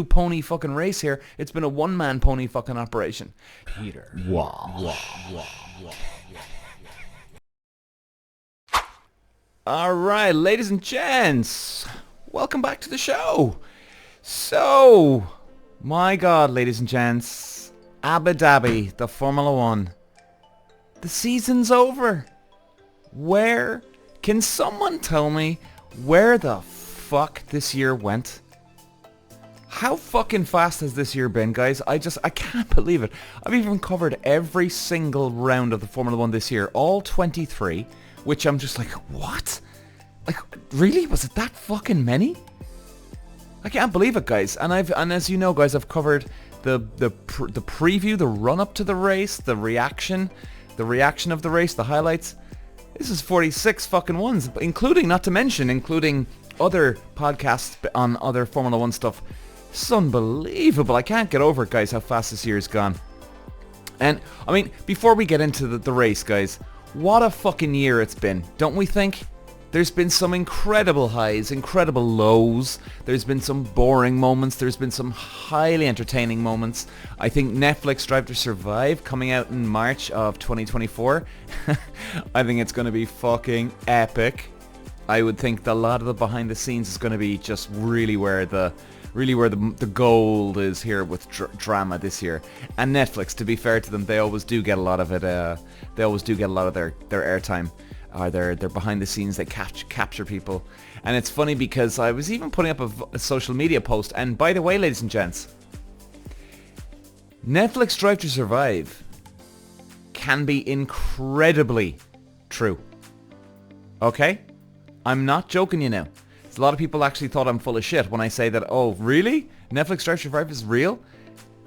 pony fucking race here. It's been a one-man pony fucking operation. Peter. Alright, ladies and gents, welcome back to the show. So, my god, ladies and gents, Abu Dhabi, the Formula 1. The season's over. Can someone tell me where the fuck this year went? How fucking fast has this year been, guys? I can't believe it. I've even covered every single round of the Formula 1 this year, all 23, which I'm just like, what? Like, really? Was it that fucking many? I can't believe it, guys. And as you know, guys, I've covered the preview, the run-up to the race, the reaction of the race, the highlights. This is 46 fucking ones, including other podcasts on other Formula 1 stuff. It's unbelievable. I can't get over it, guys, how fast this year's gone. And, I mean, before we get into the race, guys, what a fucking year it's been, don't we think? There's been some incredible highs, incredible lows. There's been some boring moments. There's been some highly entertaining moments. I think Netflix Drive to Survive coming out in March of 2024. I think it's going to be fucking epic. I would think a lot of the behind the scenes is going to be just really where the gold is here with drama this year. And Netflix, to be fair to them, they always do get a lot of it. They always do get a lot of their airtime. They're behind the scenes. They capture people. And it's funny because I was even putting up a social media post. And by the way, ladies and gents, Netflix Drive to Survive can be incredibly true. Okay? I'm not joking you now. A lot of people actually thought I'm full of shit when I say that, oh, really? Netflix Drive to Survive is real?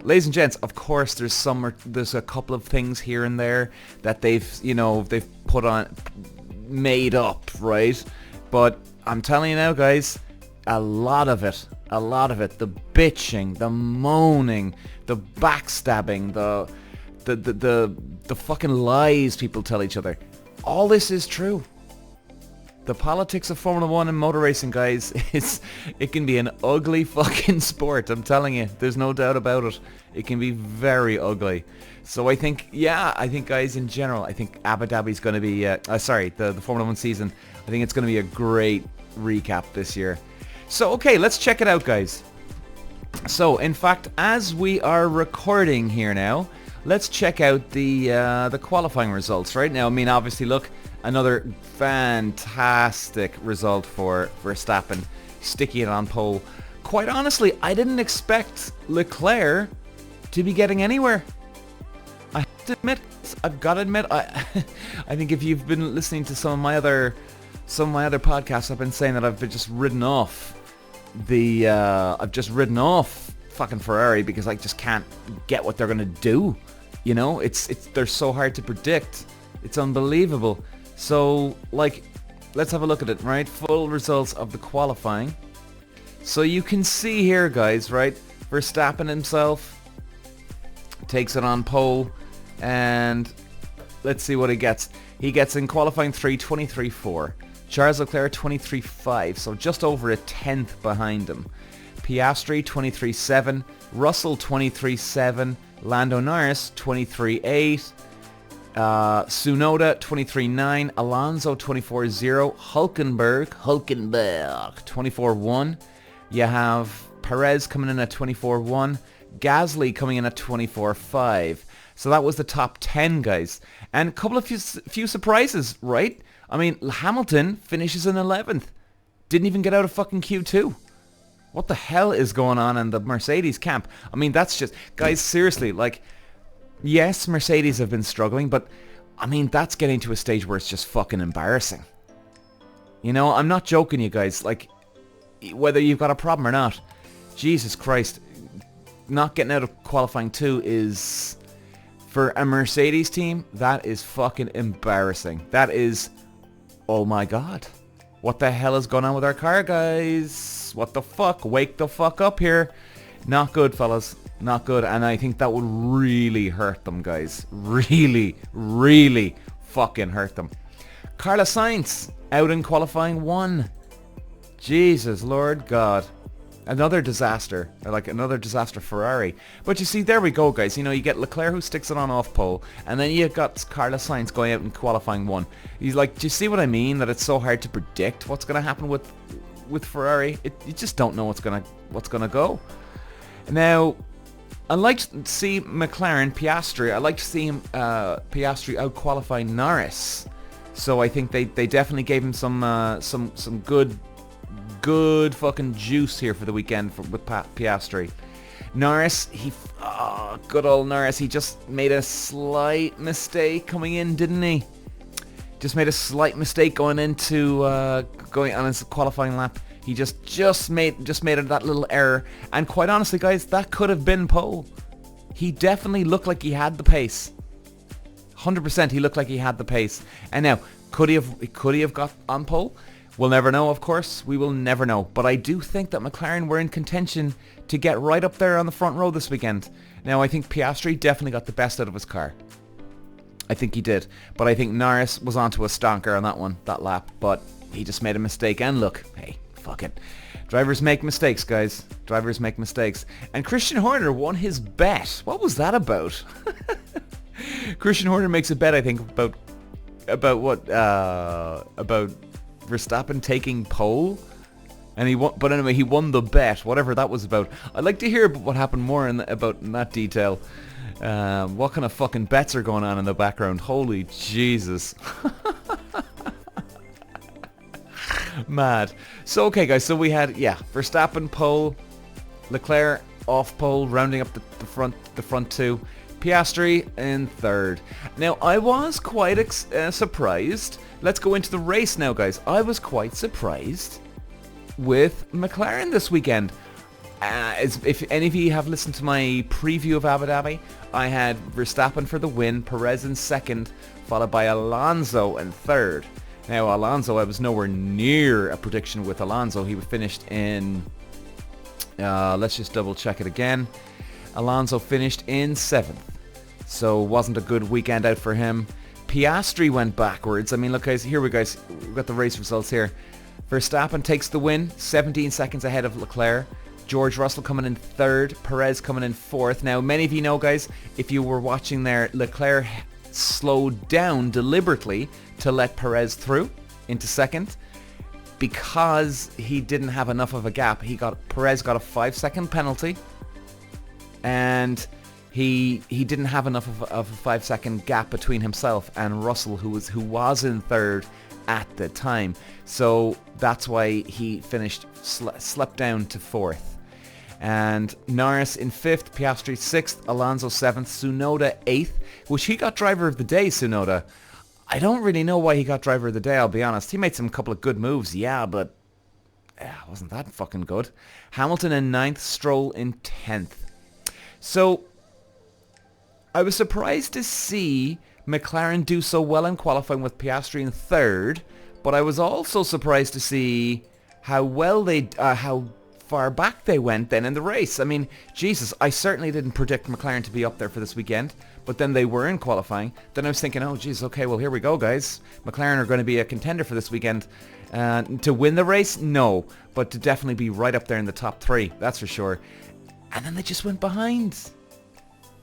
Ladies and gents, of course, there's a couple of things here and there that they've made up, right? But I'm telling you now, guys, a lot of it, the bitching, the moaning, the backstabbing, the fucking lies people tell each other, all this is true. The politics of Formula 1 and motor racing, guys, it can be an ugly fucking sport. I'm telling you, there's no doubt about it. It can be very ugly. So I think, guys, in general, I think Abu Dhabi's going to be, the Formula 1 season, I think it's going to be a great recap this year. So, okay, let's check it out, guys. So, in fact, as we are recording here now, let's check out the qualifying results right now. I mean, obviously, look, another fantastic result for Verstappen, sticking it on pole. Quite honestly, I didn't expect Leclerc to be getting anywhere. I have got to admit, I think if you've been listening to some of my other podcasts, I've been saying that I've just ridden off fucking Ferrari because I just can't get what they're gonna do. You know, they're so hard to predict. It's unbelievable. So, like, let's have a look at it, right? Full results of the qualifying. So you can see here, guys, right? Verstappen himself takes it on pole, and let's see what he gets. He gets in qualifying 3, 23.4. Charles Leclerc 23.5, so just over a tenth behind him. Piastri 23.7. Russell 23.7. Lando Norris 23.8. Tsunoda 23.9, Alonso 24.0, Hulkenberg 24.1. You have Perez coming in at 24.1, Gasly coming in at 24.5. So that was the top 10, guys. And a couple of few surprises, right? I mean, Hamilton finishes in 11th. Didn't even get out of fucking Q2. What the hell is going on in the Mercedes camp? I mean, that's just... Guys, seriously, like... Yes, Mercedes have been struggling, but I mean, that's getting to a stage where it's just fucking embarrassing. You know, I'm not joking, you guys. Like, whether you've got a problem or not, Jesus Christ, not getting out of qualifying 2 is, for a Mercedes team, that is fucking embarrassing. That is, oh my god. What the hell is going on with our car, guys? What the fuck? Wake the fuck up here. Not good, fellas. Not good, and I think that would really hurt them, guys. Really, really fucking hurt them. Carlos Sainz out in qualifying 1. Jesus, Lord God. Another disaster, or like another disaster Ferrari. But you see, there we go, guys. You know, you get Leclerc who sticks it on off pole, and then you got Carlos Sainz going out in qualifying 1. He's like, do you see what I mean? That it's so hard to predict what's going to happen with Ferrari. You just don't know what's gonna go. Now, I like to see McLaren Piastri. I like to see him Piastri out qualify Norris. So I think they definitely gave him some good fucking juice here for the weekend with Piastri. Norris, good old Norris, he just made a slight mistake coming in, didn't he? Just made a slight mistake going going on his qualifying lap. He just made that little error, and quite honestly, guys, that could have been pole. He definitely looked like he had the pace. 100% he looked like he had the pace. And now, could he have got on pole? We'll never know, of course. We will never know. But I do think that McLaren were in contention to get right up there on the front row this weekend. Now, I think Piastri definitely got the best out of his car. I think he did. But I think Norris was onto a stonker on that lap. But he just made a mistake. And look, hey, fuck it. Drivers make mistakes, guys. Drivers make mistakes. And Christian Horner won his bet. What was that about? Christian Horner makes a bet, I think, about what? About Verstappen taking pole, and he won. But anyway, he won the bet, whatever that was about. I'd like to hear what happened more about in that detail. What kind of fucking bets are going on in the background? Holy Jesus. Mad. So okay, guys, so we had Verstappen pole, Leclerc off pole, rounding up the front two, Piastri in third. Now, I was quite surprised. Let's go into the race now, guys. I was quite surprised with McLaren this weekend. If any of you have listened to my preview of Abu Dhabi, I had Verstappen for the win, Perez in second, followed by Alonso in third. Now, Alonso, I was nowhere near a prediction with Alonso. He finished in... let's just double check it again. Alonso finished in 7th. So wasn't a good weekend out for him. Piastri went backwards. I mean, look, guys, here we go. We've got the race results here. Verstappen takes the win, 17 seconds ahead of Leclerc. George Russell coming in 3rd. Perez coming in 4th. Now, many of you know, guys, if you were watching there, Leclerc slowed down deliberately to let Perez through into 2nd because he didn't have enough of a gap. Perez got a 5-second penalty, and he didn't have enough of a 5-second gap between himself and Russell, who was in 3rd at the time. So that's why he finished slept down to 4th. And Norris in 5th, Piastri 6th, Alonso 7th, Tsunoda 8th, which he got driver of the day, Tsunoda. I don't really know why he got driver of the day, I'll be honest. He made some couple of good moves, yeah, but wasn't that fucking good. Hamilton in 9th, Stroll in 10th. So, I was surprised to see McLaren do so well in qualifying with Piastri in 3rd, but I was also surprised to see how far back they went then in the race. I mean, Jesus, I certainly didn't predict McLaren to be up there for this weekend, but then they were in qualifying. Then I was thinking, oh, Jesus, okay, well, here we go, guys. McLaren are going to be a contender for this weekend. To win the race? No, but to definitely be right up there in the top 3, that's for sure. And then they just went behind.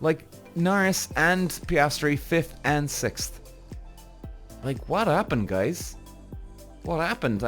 Like, Norris and Piastri, 5th and 6th. Like, what happened, guys? What happened?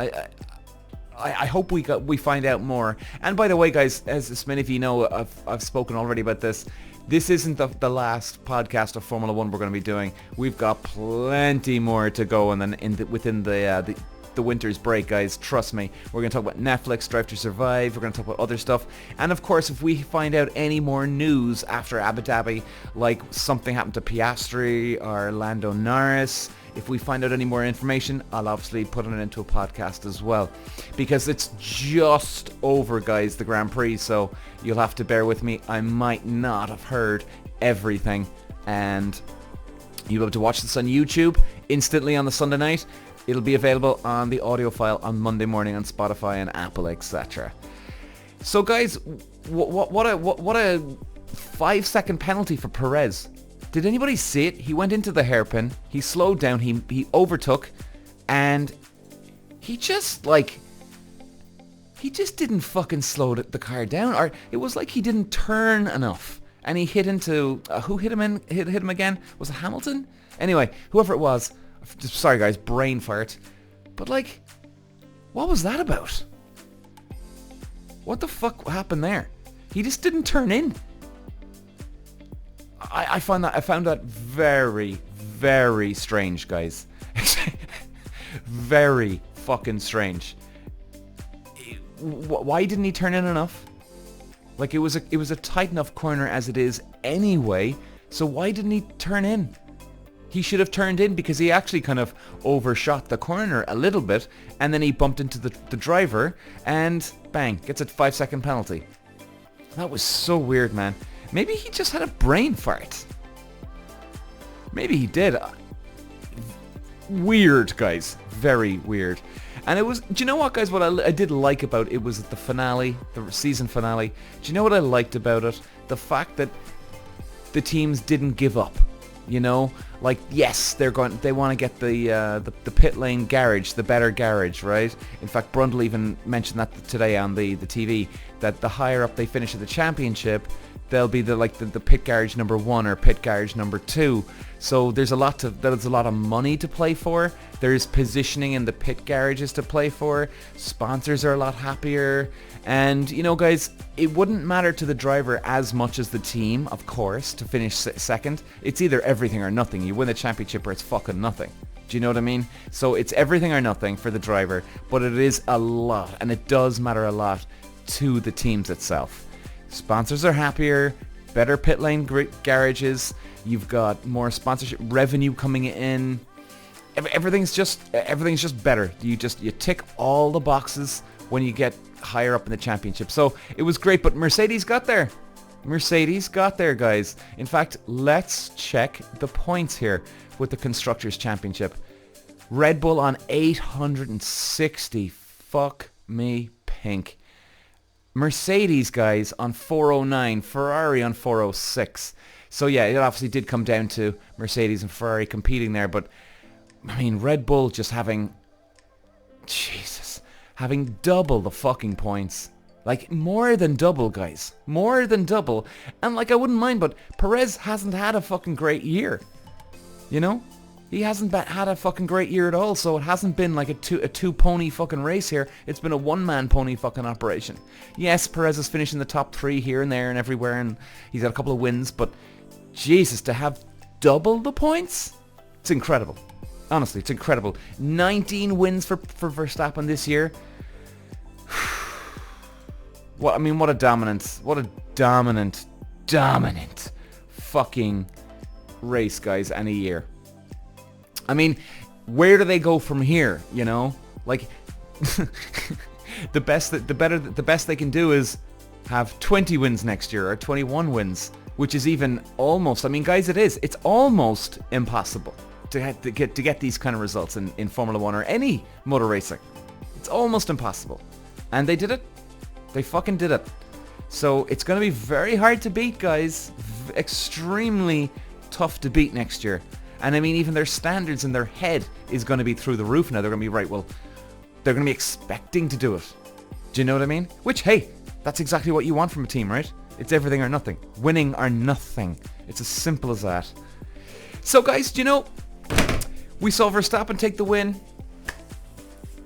I hope we find out more. And by the way, guys, as many of you know, I've spoken already about this. This isn't the last podcast of Formula 1 we're going to be doing. We've got plenty more to go, and then within the winter's break, guys, trust me. We're going to talk about Netflix, Drive to Survive. We're going to talk about other stuff. And of course, if we find out any more news after Abu Dhabi, like something happened to Piastri or Lando Norris, if we find out any more information, I'll obviously put it into a podcast as well. Because it's just over, guys, the Grand Prix, so you'll have to bear with me. I might not have heard everything, and you'll be able to watch this on YouTube instantly on the Sunday night. It'll be available on the audio file on Monday morning on Spotify and Apple, etc. So, guys, what a 5-second penalty for Perez. Did anybody see it? He went into the hairpin, he slowed down, he overtook, and he just, like, he just didn't fucking slow the car down, or it was like he didn't turn enough, and he hit into who hit him again? Was it Hamilton? Anyway, whoever it was. Sorry guys, brain fart. But like, what was that about? What the fuck happened there? He just didn't turn in. I found that very, very strange, guys. Very fucking strange. Why didn't he turn in enough? Like, it was a tight enough corner as it is anyway, so why didn't he turn in? He should have turned in, because he actually kind of overshot the corner a little bit, and then he bumped into the driver, and bang, gets a 5-second penalty. That was so weird, man. Maybe he just had a brain fart. Maybe he did. Weird, guys. Very weird. And it was, do you know what, guys, what I did like about it was the finale, the season finale. Do you know what I liked about it? The fact that the teams didn't give up. You know, like, yes, they want to get the pit lane garage, the better garage, right? In fact, Brundle even mentioned that today on the TV, that the higher up they finish at the championship, they'll be the pit garage number 1 or pit garage number 2. So there's a lot of money to play for. There's positioning in the pit garages to play for. Sponsors are a lot happier. And, you know, guys, it wouldn't matter to the driver as much as the team, of course, to finish second. It's either everything or nothing. You win the championship or it's fucking nothing. Do you know what I mean? So it's everything or nothing for the driver, but it is a lot, and it does matter a lot to the teams itself. Sponsors are happier, better pit lane garages, you've got more sponsorship revenue coming in. Everything's just better. You tick all the boxes when you get higher up in the championship. So it was great, but Mercedes got there. Mercedes got there, guys. In fact, let's check the points here with the Constructors' Championship. Red Bull on 860. Fuck me pink. Mercedes, guys, on 409. Ferrari on 406. So yeah, it obviously did come down to Mercedes and Ferrari competing there, but I mean, Red Bull just having double the fucking points. Like, more than double, guys. More than double. And like, I wouldn't mind, but Perez hasn't had a fucking great year. You know? He hasn't had a fucking great year at all, so it hasn't been like a two pony fucking race here. It's been a one-man pony fucking operation. Yes, Perez is finishing the top 3 here and there and everywhere, and he's got a couple of wins, but Jesus, to have double the points? It's incredible. Honestly, it's incredible. 19 wins for Verstappen this year. What a dominance. What a dominant fucking race, guys, and a year. I mean, where do they go from here, you know? Like, the best they can do is have 20 wins next year, or 21 wins, which is even almost, I mean, guys, it's almost impossible to get these kind of results in Formula 1 or any motor racing. It's almost impossible. And they did it. They fucking did it. So it's going to be very hard to beat, guys. Extremely tough to beat next year. And I mean, even their standards in their head is going to be through the roof now. They're going to be, right, well, they're going to be expecting to do it. Do you know what I mean? Which, hey, that's exactly what you want from a team, right? It's everything or nothing. Winning or nothing. It's as simple as that. So, guys, do you know, we saw Verstappen take the win.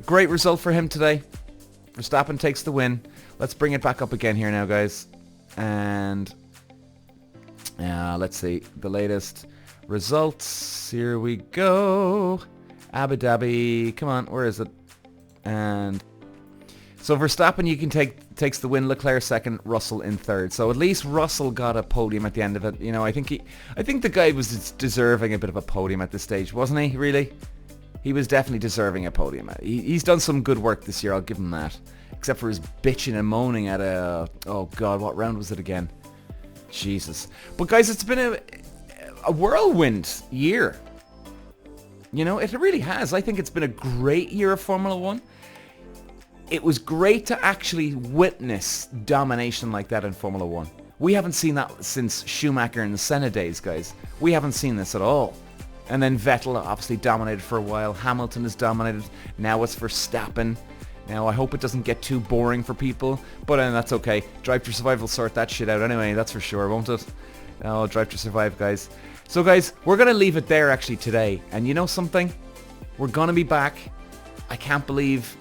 Great result for him today. Verstappen takes the win. Let's bring it back up again here now, guys. And let's see the latest results. Here we go. Abu Dhabi. Come on, where is it? And so Verstappen, you can takes the win. Leclerc second, Russell in third. So at least Russell got a podium at the end of it. You know, I think the guy was deserving a bit of a podium at this stage, wasn't he? Really, he was definitely deserving a podium. He's done some good work this year. I'll give him that. Except for his bitching and moaning at oh god, what round was it again? Jesus. But guys, it's been a whirlwind year. You know, it really has. I think it's been a great year of Formula 1. It was great to actually witness domination like that in Formula 1. We haven't seen that since Schumacher and the Senna days, guys. We haven't seen this at all. And then Vettel obviously dominated for a while. Hamilton has dominated. Now it's Verstappen. Now, I hope it doesn't get too boring for people, but that's okay. Drive to Survive will sort that shit out anyway, that's for sure, won't it? Oh, Drive to Survive, guys. So, guys, we're going to leave it there, actually, today. And you know something? We're going to be back. I can't believe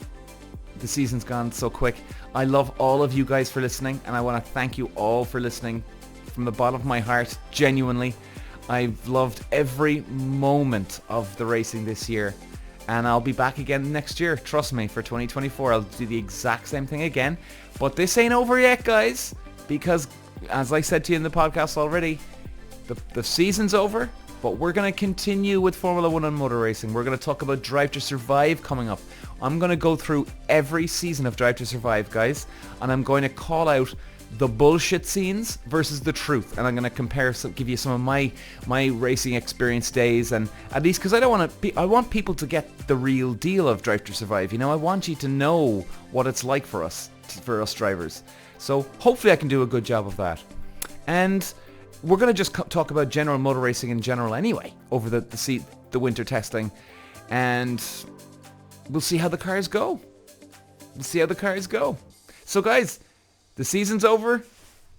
the season's gone so quick. I love all of you guys for listening, and I want to thank you all for listening from the bottom of my heart, genuinely. I've loved every moment of the racing this year. And I'll be back again next year. Trust me, for 2024, I'll do the exact same thing again. But this ain't over yet, guys. Because, as I said to you in the podcast already, the season's over. But we're going to continue with Formula 1 and motor racing. We're going to talk about Drive to Survive coming up. I'm going to go through every season of Drive to Survive, guys. And I'm going to call out the bullshit scenes versus the truth, and I'm going to compare, give you some of my racing experience days, and at least because I want people to get the real deal of Drive to Survive. You know, I want you to know what it's like for us drivers. So hopefully I can do a good job of that. And we're going to just talk about general motor racing in general anyway over the winter testing, and we'll see how the cars go. So guys, the season's over,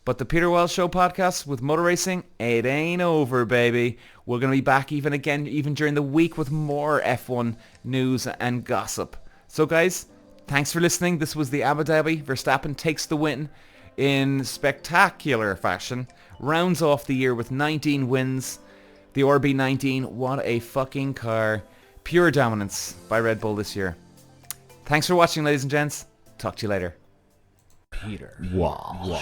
but the Peter Wells Show podcast with motor racing, it ain't over, baby. We're going to be back even during the week with more F1 news and gossip. So guys, thanks for listening. This was the Abu Dhabi. Verstappen takes the win in spectacular fashion. Rounds off the year with 19 wins. The RB19, what a fucking car. Pure dominance by Red Bull this year. Thanks for watching, ladies and gents. Talk to you later. Peter. Wow.